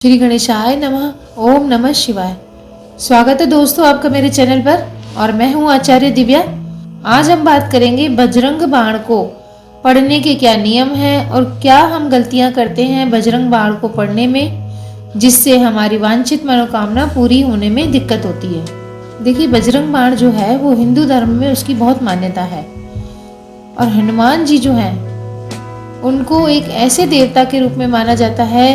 श्री गणेशाय नमः। ओम नमः शिवाय। स्वागत है दोस्तों आपका मेरे चैनल पर और मैं हूं आचार्य दिव्या। आज हम बात करेंगे बजरंग बाण को पढ़ने के क्या नियम हैं और क्या हम गलतियां करते हैं बजरंग बाण को पढ़ने में, जिससे हमारी वांछित मनोकामना पूरी होने में दिक्कत होती है। देखिए, बजरंग बाण जो है वो हिंदू धर्म में उसकी बहुत मान्यता है और हनुमान जी जो हैं उनको एक ऐसे देवता के रूप में माना जाता है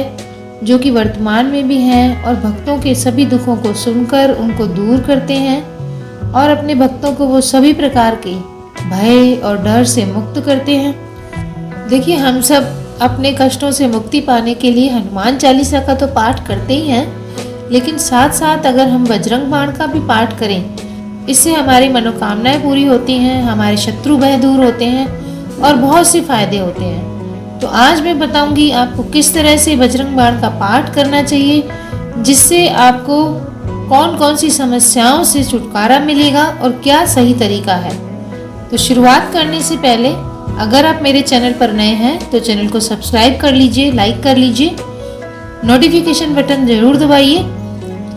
जो कि वर्तमान में भी हैं और भक्तों के सभी दुखों को सुनकर उनको दूर करते हैं और अपने भक्तों को वो सभी प्रकार के भय और डर से मुक्त करते हैं। देखिए, हम सब अपने कष्टों से मुक्ति पाने के लिए हनुमान चालीसा का तो पाठ करते ही हैं, लेकिन साथ साथ अगर हम बजरंग बाण का भी पाठ करें, इससे हमारी मनोकामनाएं पूरी होती हैं, हमारे शत्रु भय दूर होते हैं और बहुत से फायदे होते हैं। तो आज मैं बताऊंगी आपको किस तरह से बजरंग बाण का पाठ करना चाहिए, जिससे आपको कौन कौन सी समस्याओं से छुटकारा मिलेगा और क्या सही तरीका है। तो शुरुआत करने से पहले अगर आप मेरे चैनल पर नए हैं तो चैनल को सब्सक्राइब कर लीजिए, लाइक कर लीजिए, नोटिफिकेशन बटन जरूर दबाइए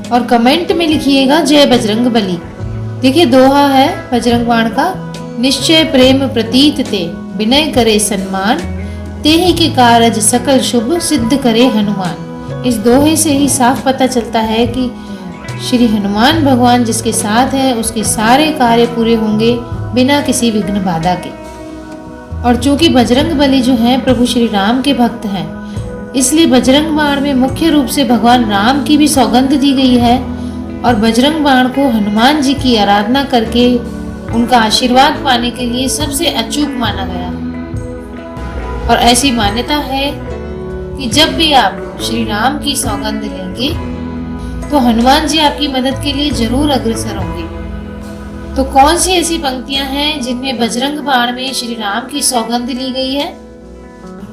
और कमेंट में लिखिएगा जय बजरंग बली। देखिए, दोहा है बजरंग बाण का, निश्चय प्रेम प्रतीत ते विनय करे सन्मान, तेहि के कारज सकल शुभ सिद्ध करे हनुमान। इस दोहे से ही साफ पता चलता है कि श्री हनुमान भगवान जिसके साथ है उसके सारे कार्य पूरे होंगे बिना किसी विघ्न बाधा के। और चूंकि बजरंग बली जो हैं प्रभु श्री राम के भक्त हैं, इसलिए बजरंग बाण में मुख्य रूप से भगवान राम की भी सौगंध दी गई है और बजरंग बाण को हनुमान जी की आराधना करके उनका आशीर्वाद पाने के लिए सबसे अचूक माना गया है। और ऐसी मान्यता है कि जब भी आप श्री राम की सौगंध लेंगे तो हनुमान जी आपकी मदद के लिए जरूर अग्रसर होंगे। तो कौन सी ऐसी पंक्तियां हैं जिनमें बजरंग बाण में श्री राम की सौगंध ली गई है?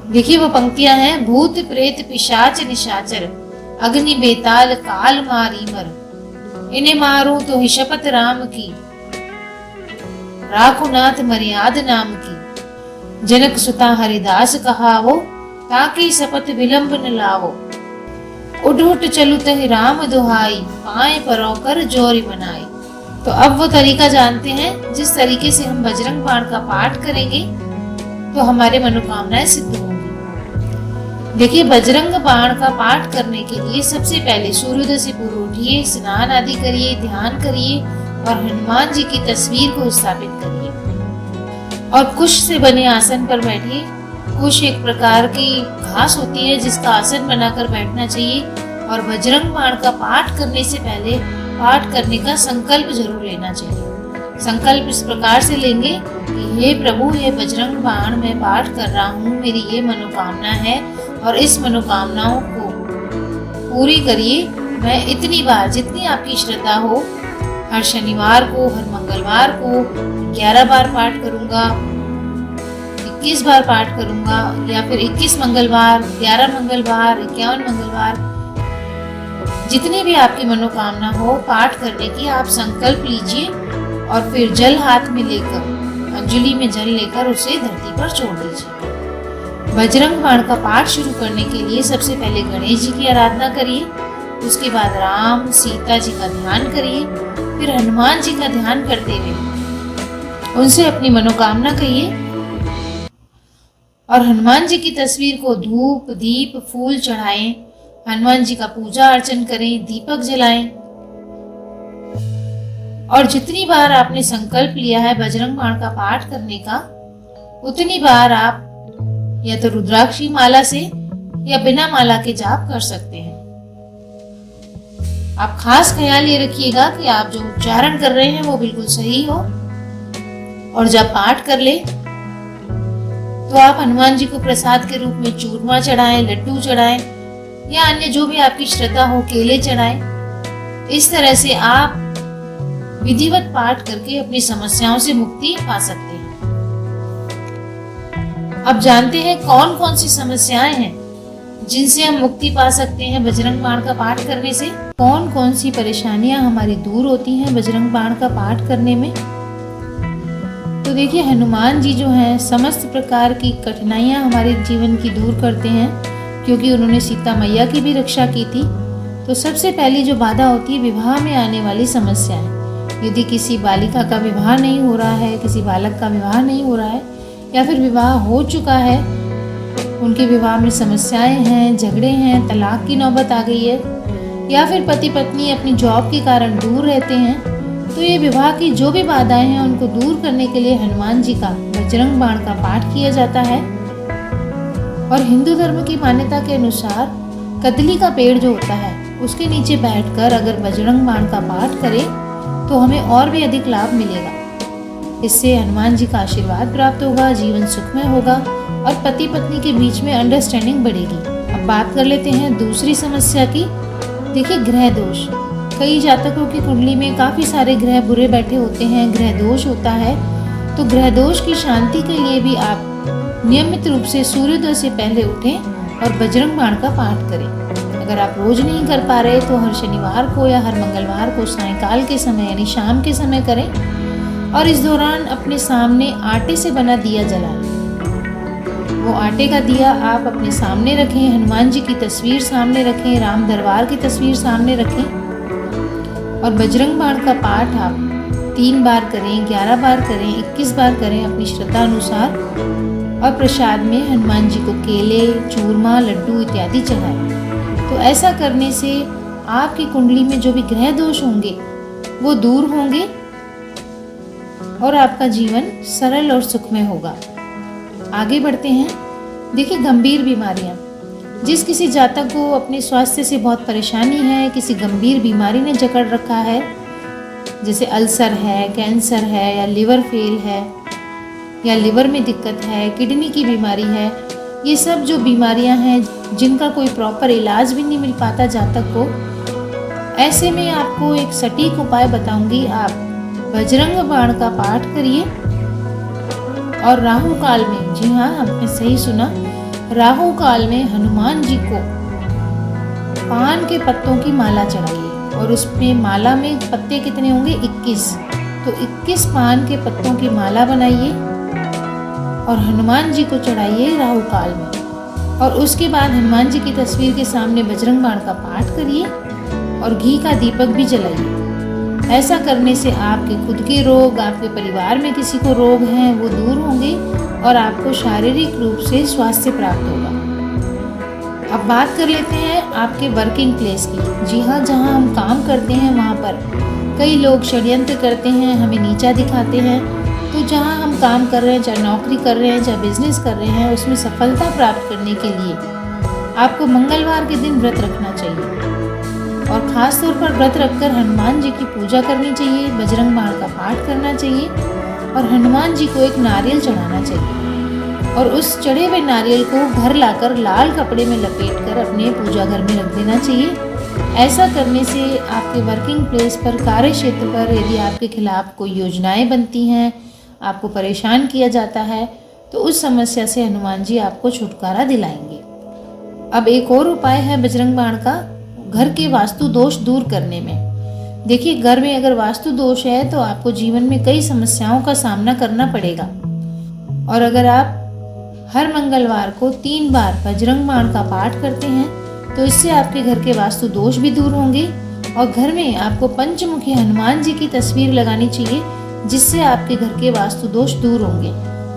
देखिए, वो पंक्तियां हैं, भूत प्रेत पिशाच निशाचर अग्नि बेताल काल मारी मर, इन्हें मारूं तो ही शपथ राम की, राखुनाथ मर्याद नाम की, जनक सुता हरिदास कहावो, ताकि शपथ विलंब न लावो, उठ उठ चलु तहि राम दुहाई, पाए परोकर जोरी मनाई। तो अब वो तरीका जानते हैं जिस तरीके से हम बजरंग बाण का पाठ करेंगे तो हमारे मनोकामनाएं सिद्ध होंगी। देखिए, बजरंग बाण का पाठ करने के लिए सबसे पहले सूर्योदय से पूर्व उठिए, स्नान आदि करिए, ध्यान करिए और हनुमान जी की तस्वीर को स्थापित करिए और कुश से बने आसन पर बैठिए। कुश एक प्रकार की घास होती है जिसका आसन बनाकर बैठना चाहिए और बजरंग बाण का पाठ करने से पहले पाठ करने का संकल्प जरूर लेना चाहिए। संकल्प इस प्रकार से लेंगे कि हे प्रभु, हे बजरंग बाण मैं पाठ कर रहा हूँ, मेरी ये मनोकामना है और इस मनोकामनाओं को पूरी करिए। मैं इतनी बार, जितनी आपकी श्रद्धा हो, हर शनिवार को, हर मंगलवार को 11 बार पाठ करूंगा, 21 बार पाठ करूंगा या फिर 21 मंगलवार, 11 मंगलवार, 51 मंगलवार, जितनी भी आपकी मनोकामना हो पाठ करने की आप संकल्प लीजिए और फिर जल हाथ में लेकर, अंजलि में जल लेकर उसे धरती पर छोड़ दीजिए। बजरंग बाण का पाठ शुरू करने के लिए सबसे पहले गणेश जी की आराधना करिए, उसके बाद राम सीता जी का ध्यान करिए, फिर हनुमान जी का ध्यान करते हुए उनसे अपनी मनोकामना कहिए और हनुमान जी की तस्वीर को धूप दीप फूल चढ़ाएं, हनुमान जी का पूजा अर्चन करें, दीपक जलाएं और जितनी बार आपने संकल्प लिया है बजरंग बाण का पाठ करने का, उतनी बार आप या तो रुद्राक्षी माला से या बिना माला के जाप कर सकते हैं। आप खास ख्याल ये रखिएगा कि आप जो उच्चारण कर रहे हैं वो बिल्कुल सही हो और जब पाठ कर ले तो आप हनुमान जी को प्रसाद के रूप में चूरमा चढ़ाएं, लड्डू चढ़ाएं या अन्य जो भी आपकी श्रद्धा हो, केले चढ़ाएं। इस तरह से आप विधिवत पाठ करके अपनी समस्याओं से मुक्ति पा सकते हैं। अब जानते हैं कौन कौन सी समस्याएं हैं जिनसे हम मुक्ति पा सकते हैं बजरंग बाण का पाठ करने से। कौन कौन सी परेशानियां हमारी दूर होती हैं बजरंग बाण का पाठ करने में। तो देखिए, हनुमान जी जो हैं समस्त प्रकार की कठिनाइयां हमारे जीवन की दूर करते हैं क्योंकि उन्होंने सीता मैया की भी रक्षा की थी। तो सबसे पहली जो बाधा होती है विवाह में आने वाली समस्याएं। यदि किसी बालिका का विवाह नहीं हो रहा है, किसी बालक का विवाह नहीं हो रहा है, या फिर विवाह हो चुका है, उनके विवाह में समस्याएं हैं, झगड़े हैं, तलाक की नौबत आ गई है, या फिर पति पत्नी अपनी जॉब के कारण दूर रहते हैं, तो ये विवाह की जो भी बाधाएं हैं उनको दूर करने के लिए हनुमान जी का बजरंग बाण का पाठ किया जाता है। और हिंदू धर्म की मान्यता के अनुसार कदली का पेड़ जो होता है उसके नीचे बैठकर अगर बजरंग बाण का पाठ करें तो हमें और भी अधिक लाभ मिलेगा। इससे हनुमान जी का आशीर्वाद प्राप्त होगा, जीवन सुखमय होगा और पति पत्नी के बीच में अंडरस्टैंडिंग बढ़ेगी। अब बात कर लेते हैं दूसरी समस्या की। देखिए, ग्रह दोष। कई जातकों की कुंडली में काफ़ी सारे ग्रह बुरे बैठे होते हैं, ग्रह दोष होता है। तो ग्रह दोष की शांति के लिए भी आप नियमित रूप से सूर्योदय से पहले उठें और बजरंग बाण का पाठ करें। अगर आप रोज नहीं कर पा रहे तो हर शनिवार को या हर मंगलवार को सायंकाल के समय यानी शाम के समय करें। और इस दौरान अपने सामने आटे से बना दिया जलाएं। वो आटे का दिया आप अपने सामने रखें, हनुमान जी की तस्वीर सामने रखें, राम दरबार की तस्वीर सामने रखें और बजरंग बाण का पाठ आप 3 बार करें, 11 बार करें, 21 बार करें अपनी श्रद्धा अनुसार। और प्रसाद में हनुमान जी को केले, चूरमा, लड्डू इत्यादि चढ़ाएं। तो ऐसा करने से आपकी कुंडली में जो भी ग्रह दोष होंगे वो दूर होंगे और आपका जीवन सरल और सुखमय होगा। आगे बढ़ते हैं। देखिए, गंभीर बीमारियां। जिस किसी जातक को अपने स्वास्थ्य से बहुत परेशानी है, किसी गंभीर बीमारी ने जकड़ रखा है, जैसे अल्सर है, कैंसर है, या लिवर फेल है, या लिवर में दिक्कत है, किडनी की बीमारी है, ये सब जो बीमारियां हैं जिनका कोई प्रॉपर इलाज भी नहीं मिल पाता जातक को, ऐसे में आपको एक सटीक उपाय बताऊंगी। आप बजरंग बाण का पाठ करिए और राहु काल में, जी हाँ, आपने सही सुना, राहु काल में हनुमान जी को पान के पत्तों की माला चढ़ाइए। और उसमें माला में पत्ते कितने होंगे? 21। तो 21 पान के पत्तों की माला बनाइए और हनुमान जी को चढ़ाइए राहु काल में। और उसके बाद हनुमान जी की तस्वीर के सामने बजरंग बाण का पाठ करिए और घी का दीपक भी जलाइए। ऐसा करने से आपके खुद के रोग, आपके परिवार में किसी को रोग हैं, वो दूर होंगे और आपको शारीरिक रूप से स्वास्थ्य प्राप्त होगा। अब बात कर लेते हैं आपके वर्किंग प्लेस की। जी हाँ, जहाँ हम काम करते हैं वहाँ पर कई लोग षड्यंत्र करते हैं, हमें नीचा दिखाते हैं। तो जहाँ हम काम कर रहे हैं, चाहे नौकरी कर रहे हैं, चाहे बिजनेस कर रहे हैं, उसमें सफलता प्राप्त करने के लिए आपको मंगलवार के दिन व्रत रखना चाहिए और ख़ास तौर पर व्रत रखकर हनुमान जी की पूजा करनी चाहिए, बजरंग बाण का पाठ करना चाहिए और हनुमान जी को एक नारियल चढ़ाना चाहिए। और उस चढ़े हुए नारियल को घर लाकर लाल कपड़े में लपेटकर अपने पूजा घर में रख देना चाहिए। ऐसा करने से आपके वर्किंग प्लेस पर, कार्य क्षेत्र पर यदि आपके खिलाफ कोई योजनाएं बनती हैं, आपको परेशान किया जाता है, तो उस समस्या से हनुमान जी आपको छुटकारा दिलाएंगे। अब एक और उपाय है बजरंग बाण का घर के वास्तु दोष दूर करने में। देखिए, घर में अगर वास्तु दोष है तो आपको जीवन में कई समस्याओं का सामना करना पड़ेगा। और अगर आप हर मंगलवार को 3 बार बजरंग बाण का पाठ करते हैं तो इससे आपके घर के वास्तु दोष भी दूर होंगे। और घर में आपको पंचमुखी हनुमान जी की तस्वीर लगानी चाहिए, जिससे आपके घर के वास्तु दोष दूर होंगे।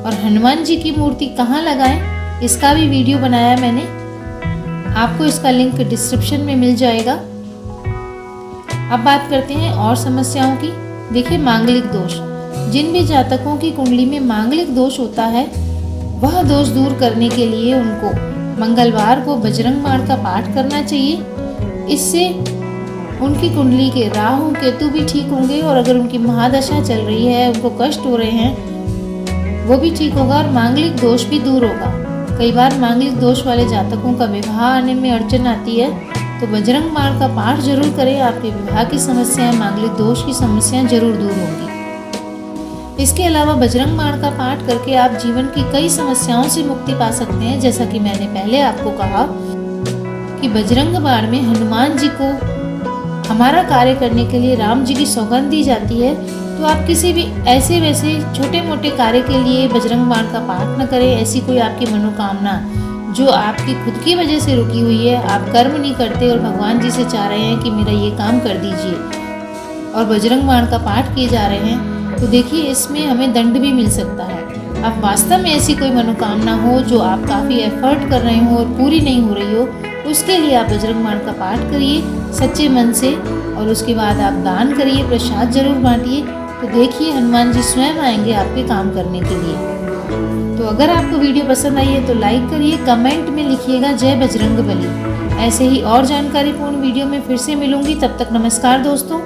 और हनुमान जी की मूर्ति कहाँ लगाएं, इसका भी वीडियो बनाया मैंने, आपको इसका लिंक डिस्क्रिप्शन में मिल जाएगा। अब बात करते हैं और समस्याओं की। देखिए, मांगलिक दोष। जिन भी जातकों की कुंडली में मांगलिक दोष होता है, वह दोष दूर करने के लिए उनको मंगलवार को बजरंग बाण का पाठ करना चाहिए। इससे उनकी कुंडली के राहु केतु भी ठीक होंगे और अगर उनकी महादशा चल रही है, उनको कष्ट हो रहे हैं, वो भी ठीक होगा और मांगलिक दोष भी दूर होगा। कई बार मांगलिक दोष वाले जातकों का विवाह आने में अड़चन आती है, तो बजरंग बाण का पाठ जरूर करें। आपके विवाह की समस्याएं, मांगलिक दोष की समस्याएं जरूर दूर होंगी। इसके अलावा बजरंग बाण का पाठ करके आप जीवन की कई समस्याओं से मुक्ति पा सकते हैं। जैसा कि मैंने पहले आपको कहा कि बजरंग बाण में हनुमान जी को हमारा कार्य करने के लिए राम जी की सौगंध दी जाती है। तो आप किसी भी ऐसे वैसे छोटे मोटे कार्य के लिए बजरंग बाण का पाठ न करें। ऐसी कोई आपकी मनोकामना जो आपकी खुद की वजह से रुकी हुई है, आप कर्म नहीं करते और भगवान जी से चाह रहे हैं कि मेरा ये काम कर दीजिए और बजरंग बाण का पाठ किए जा रहे हैं, तो देखिए इसमें हमें दंड भी मिल सकता है। अब वास्तव में ऐसी कोई मनोकामना हो जो आप काफ़ी एफर्ट कर रहे हो और पूरी नहीं हो रही हो, उसके लिए आप बजरंग बाण का पाठ करिए सच्चे मन से और उसके बाद आप दान करिए, प्रसाद जरूर बांटिए। तो देखिए हनुमान जी स्वयं आएंगे आपके काम करने के लिए। तो अगर आपको वीडियो पसंद आई है तो लाइक करिए, कमेंट में लिखिएगा जय बजरंग बली। ऐसे ही और जानकारीपूर्ण वीडियो में फिर से मिलूंगी, तब तक नमस्कार दोस्तों।